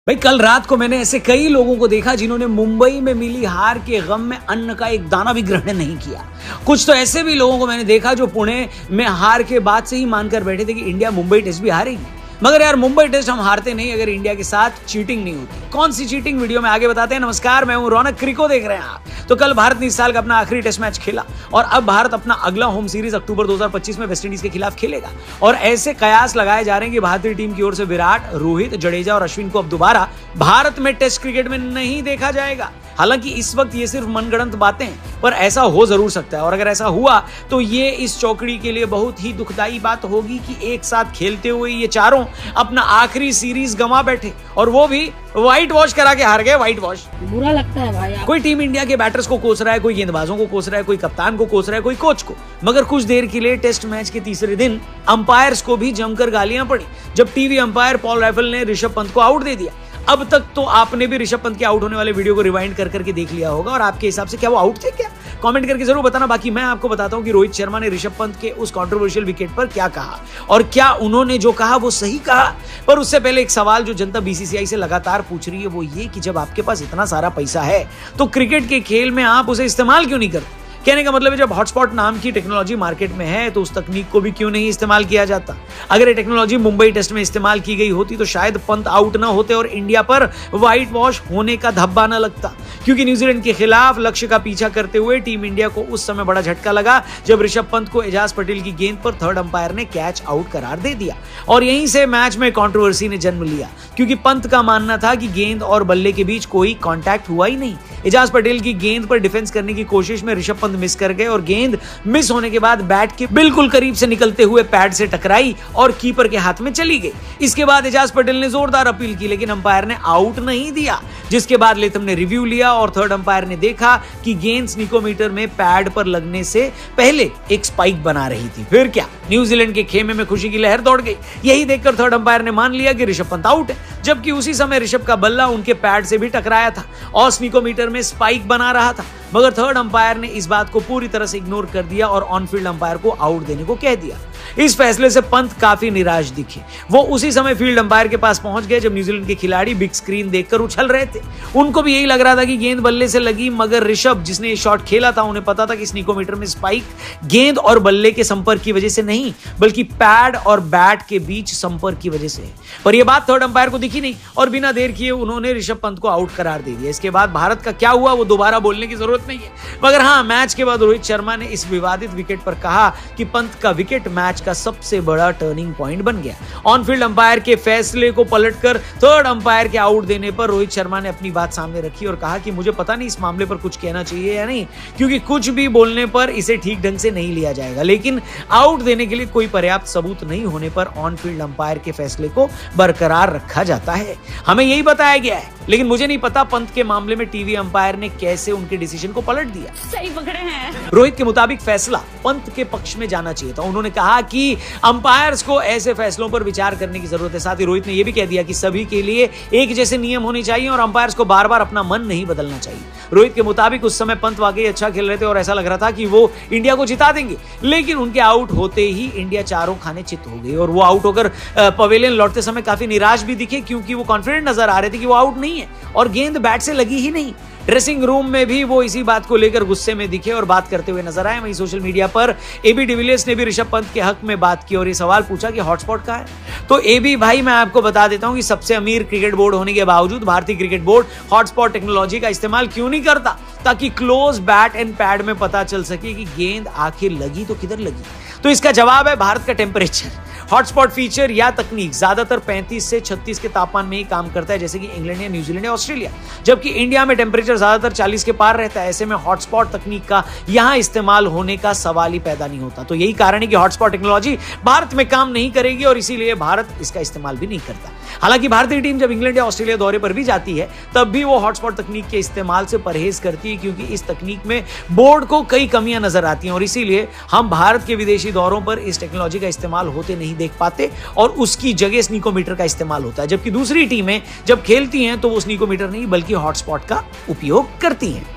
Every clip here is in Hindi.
भाई कल रात को मैंने ऐसे कई लोगों को देखा जिन्होंने मुंबई में मिली हार के गम में अन्न का एक दाना भी ग्रहण नहीं किया। कुछ तो ऐसे भी लोगों को मैंने देखा जो पुणे में हार के बाद से ही मानकर बैठे थे कि इंडिया मुंबई टेस्ट भी हारेगी। मगर यार मुंबई टेस्ट हम हारते नहीं अगर इंडिया के साथ चीटिंग नहीं होती। कौन सी चीटिंग, वीडियो में आगे बताते हैं। नमस्कार, मैं हूं रौनक, क्रिको देख रहे हैं आप। तो कल भारत ने इस साल का अपना आखिरी टेस्ट मैच खेला और अब भारत अपना अगला होम सीरीज अक्टूबर 2025 में वेस्टइंडीज के खिलाफ खेलेगा। और ऐसे कयास लगाए जा रहे हैं कि भारतीय टीम की ओर से विराट, रोहित, जडेजा और अश्विन को अब दोबारा भारत में टेस्ट क्रिकेट में नहीं देखा जाएगा। हालांकि इस वक्त ये सिर्फ मनगढ़ंत बातें हैं, पर ऐसा हो जरूर सकता है। और अगर ऐसा हुआ तो ये इस चौकड़ी के लिए बहुत ही दुखदाई बात होगी कि एक साथ खेलते हुए ये चारों अपना आखिरी सीरीज गंवा बैठे और वो भी व्हाइट वॉश करा के हार गए। व्हाइट वॉश बुरा लगता है भाई। कोई टीम इंडिया के बैटर्स को कोस रहा है, कोई गेंदबाजों को कोस रहा है, कोई कप्तान को कोस रहा है, कोई कोच को। मगर कुछ देर के लिए टेस्ट मैच के तीसरे दिन अंपायर्स को भी जमकर गालियां पड़ी जब टीवी अंपायर पॉल राइफल ने ऋषभ पंत को आउट दे दिया। अब तक तो आपने भी ऋषभ पंत के आउट होने वाले वीडियो को रिवाइंड कर करके देख लिया होगा और आपके हिसाब से क्या वो आउट थे क्या? कमेंट करके जरूर बताना। बाकी मैं आपको बताता हूं कि रोहित शर्मा ने ऋषभ पंत के उस कंट्रोवर्शियल विकेट पर क्या कहा और क्या उन्होंने जो कहा वो सही कहा। पर उससे पहले एक सवाल जो जनता बीसीसीआई से लगातार पूछ रही है वो ये कि जब आपके पास इतना सारा पैसा है तो क्रिकेट के खेल में आप उसे इस्तेमाल क्यों नहीं करते? कहने का मतलब है जब हॉटस्पॉट नाम की टेक्नोलॉजी मार्केट में है तो उस तकनीक को भी क्यों नहीं इस्तेमाल किया जाता? अगर ये टेक्नोलॉजी मुंबई टेस्ट में इस्तेमाल की गई होती तो शायद पंत आउट ना होते और इंडिया पर व्हाइट वॉश होने का धब्बा न लगता। क्योंकि न्यूजीलैंड के खिलाफ लक्ष्य का पीछा करते हुए टीम इंडिया को उस समय बड़ा झटका लगा जब ऋषभ पंत को एजाज पटेल की गेंद पर थर्ड अंपायर ने कैच आउट करार दे दिया। और यहीं से मैच में कंट्रोवर्सी ने जन्म लिया क्योंकि पंत का मानना था कि गेंद और बल्ले के बीच कोई कांटेक्ट हुआ ही नहीं। एजाज पटेल की गेंद पर डिफेंस करने की कोशिश में ऋषभ पंत मिस कर गए और गेंद मिस होने के बाद बैट के बिल्कुल करीब से निकलते हुए पैड से टकराई और कीपर के हाथ में चली गई। इसके बाद एजाज पटेल ने जोरदार अपील की लेकिन अंपायर ने आउट नहीं दिया, जिसके बाद लेथम ने रिव्यू लिया और थर्ड अंपायर ने देखा कि गेंद स्निकोमीटर में पैड पर लगने से पहले एक स्पाइक बना रही थी। फिर क्या, न्यूजीलैंड के खेमे में खुशी की लहर दौड़ गई। यही देखकर थर्ड अंपायर ने मान लिया कि ऋषभ पंत आउट है, जबकि उसी समय ऋषभ का बल्ला उनके पैड से भी टकराया था और स्निकोमीटर में स्पाइक बना रहा था। मगर थर्ड अंपायर ने इस बात को पूरी तरह से इग्नोर कर दिया और ऑन फील्ड अंपायर को आउट देने को कह दिया। इस फैसले से पंत काफी निराश दिखे। वो उसी समय फील्ड अंपायर के पास पहुंच गए जब न्यूजीलैंड के खिलाड़ी बिग स्क्रीन देखकर उछल रहे थे। उनको भी यही लग रहा था कि गेंद बल्ले से लगी, मगर ऋषभ जिसने ये शॉट खेला था उन्हें पता था कि स्निकोमीटर में स्पाइक गेंद और बल्ले के संपर्क की वजह से नहीं बल्कि पैड और बैट के बीच संपर्क की वजह से है। पर यह बात थर्ड अंपायर को दिखी नहीं और बिना देर किए उन्होंने ऋषभ पंत को आउट करार दे दिया। इसके बाद भारत का क्या हुआ वो दोबारा बोलने की जरूरत नहीं है, मगर हाँ, मैच के बाद रोहित शर्मा ने इस विवादित विकेट पर कहा कि पंत का विकेट मैच का सबसे बड़ा टर्निंग पॉइंट बन गया। ऑन फील्ड अंपायर के फैसले को पलटकर थर्ड अंपायर के आउट देने पर रोहित शर्मा ने अपनी बात सामने रखी और कहा कि मुझे पता नहीं इस मामले पर कुछ कहना चाहिए या नहीं, क्योंकि कुछ भी बोलने पर इसे ठीक ढंग से नहीं लिया जाएगा। लेकिन आउट देने के लिए कोई पर्याप्त सबूत नहीं होने पर ऑन फील्ड अंपायर के फैसले को बरकरार रखा जाता है। हमें यही बताया गया है, लेकिन मुझे नहीं पता पंत के मामले में टीवी अंपायर ने कैसे उनके डिसीजन को पलट दिया। सही पकड़े हैं। रोहित के मुताबिक फैसला पंत के पक्ष में जाना चाहिए था। उन्होंने कहा कि अंपायर्स को ऐसे फैसलों पर विचार करने की जरूरत है। साथ ही रोहित ने यह भी कह दिया कि सभी के लिए एक जैसे नियम होने चाहिए और अंपायर्स को बार बार अपना मन नहीं बदलना चाहिए। रोहित के मुताबिक उस समय पंत वाकई अच्छा खेल रहे थे और ऐसा लग रहा था कि वो इंडिया को जिता देंगे, लेकिन उनके आउट होते ही इंडिया चारों खाने चित हो गई और वो आउट होकर पवेलियन लौटते समय काफी निराश भी दिखे क्योंकि वो कॉन्फिडेंट नजर आ रहे थे कि वो आउट नहीं है और गेंद बैट से लगी ही नहीं। ड्रेसिंग रूम में भी वो इसी बात को लेकर गुस्से में दिखे और बात करते हुए नजर आए। वहीं सोशल मीडिया पर एबी डिविलियर्स ने भी ऋषभ पंत के हक में बात की और ये सवाल पूछा कि हॉटस्पॉट कहाँ है। तो एबी भाई, मैं आपको बता देता हूं कि सबसे अमीर क्रिकेट बोर्ड होने के बावजूद भारतीय क्रिकेट बोर्ड हॉटस्पॉट टेक्नोलॉजी का इस्तेमाल क्यों नहीं करता ताकि क्लोज बैट एंड पैड में पता चल सके कि गेंद आखिर लगी तो किधर लगी। तो इसका जवाब है भारत का टेम्परेचर। हॉटस्पॉट फीचर या तकनीक ज्यादातर 35 से 36 के तापमान में ही काम करता है, जैसे कि इंग्लैंड या न्यूजीलैंड या ऑस्ट्रेलिया, जबकि इंडिया में टेम्परेचर ज्यादातर 40 के पार रहता है। ऐसे में हॉटस्पॉट तकनीक का यहां इस्तेमाल होने का सवाल ही पैदा नहीं होता। तो यही कारण है कि हॉटस्पॉट टेक्नोलॉजी भारत में काम नहीं करेगी और इसीलिए भारत इसका इस्तेमाल भी नहीं करता। हालांकि भारतीय टीम जब इंग्लैंड या ऑस्ट्रेलिया दौरे पर भी जाती है तब भी वो हॉटस्पॉट तकनीक के इस्तेमाल से परहेज करती है क्योंकि इस तकनीक में बोर्ड को कई कमियां नजर आती हैं और इसीलिए हम भारत के विदेशी दौरों पर इस टेक्नोलॉजी का इस्तेमाल होते नहीं देख पाते और उसकी जगह स्निकोमीटर का इस्तेमाल होता है। जबकि दूसरी टीमें जब खेलती हैं तो वो स्निकोमीटर नहीं बल्कि हॉटस्पॉट का उपयोग करती हैं।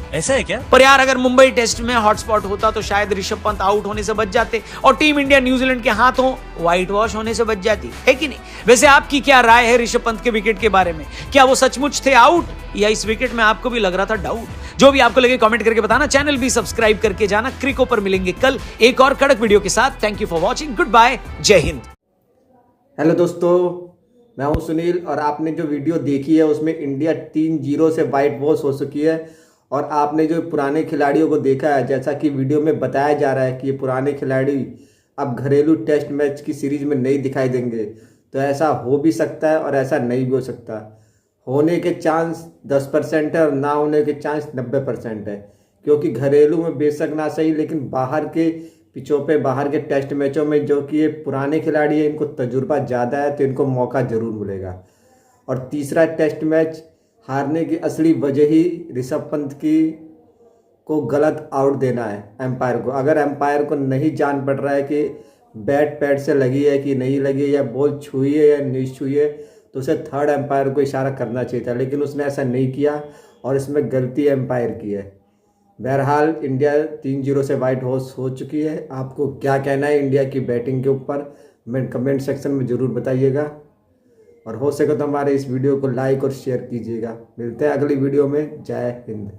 ऐसा है क्या? पर यार अगर मुंबई टेस्ट में हॉटस्पॉट होता तो शायद ऋषभ पंत आउट होने से बच जाते और टीम इंडिया न्यूजीलैंड के हाथों व्हाइट वॉश होने से बच जाती, है कि नहीं? वैसे आपकी क्या राय है ऋषभ पंत के विकेट के बारे में? क्या वो सचमुच थे आउट या इस विकेट में आपको भी लग रहा था डाउट? जो भी आपको लगे कमेंट करके बताना, चैनल भी सब्सक्राइब करके जाना। क्रिको पर मिलेंगे कल एक और कड़क वीडियो के साथ। Thank you for watching, good bye, जय हिंद। हेलो दोस्तों, मैं हूं सुनील और आपने जो वीडियो देखी है उसमें इंडिया 3-0 से वाइट वॉश हो चुकी है। और आपने जो पुराने खिलाड़ियों को देखा है, जैसा कि वीडियो में बताया जा रहा है कि ये पुराने खिलाड़ी अब घरेलू टेस्ट मैच की सीरीज में नहीं दिखाई देंगे, तो ऐसा हो भी सकता है और ऐसा नहीं भी हो सकता। होने के चांस 10% है और ना होने के चांस 90% है, क्योंकि घरेलू में बेशक ना सही लेकिन बाहर के पिचों पे, बाहर के टेस्ट मैचों में जो कि ये पुराने खिलाड़ी है, इनको तजुर्बा ज़्यादा है तो इनको मौका ज़रूर मिलेगा। और तीसरा टेस्ट मैच हारने की असली वजह ही ऋषभ पंत की को गलत आउट देना है एम्पायर को। अगर एम्पायर को नहीं जान पड़ रहा है कि बैट पैड से लगी है कि नहीं लगी है, या बॉल छुई है या नहीं छुई है, तो उसे थर्ड एम्पायर को इशारा करना चाहिए था, लेकिन उसने ऐसा नहीं किया और इसमें गलती एम्पायर की है। बहरहाल इंडिया 3-0 से वाइट वॉश हो चुकी है। आपको क्या कहना है इंडिया की बैटिंग के ऊपर, कमेंट सेक्शन में ज़रूर बताइएगा। और हो सके तो हमारे इस वीडियो को लाइक और शेयर कीजिएगा। मिलते हैं अगली वीडियो में। जय हिंद।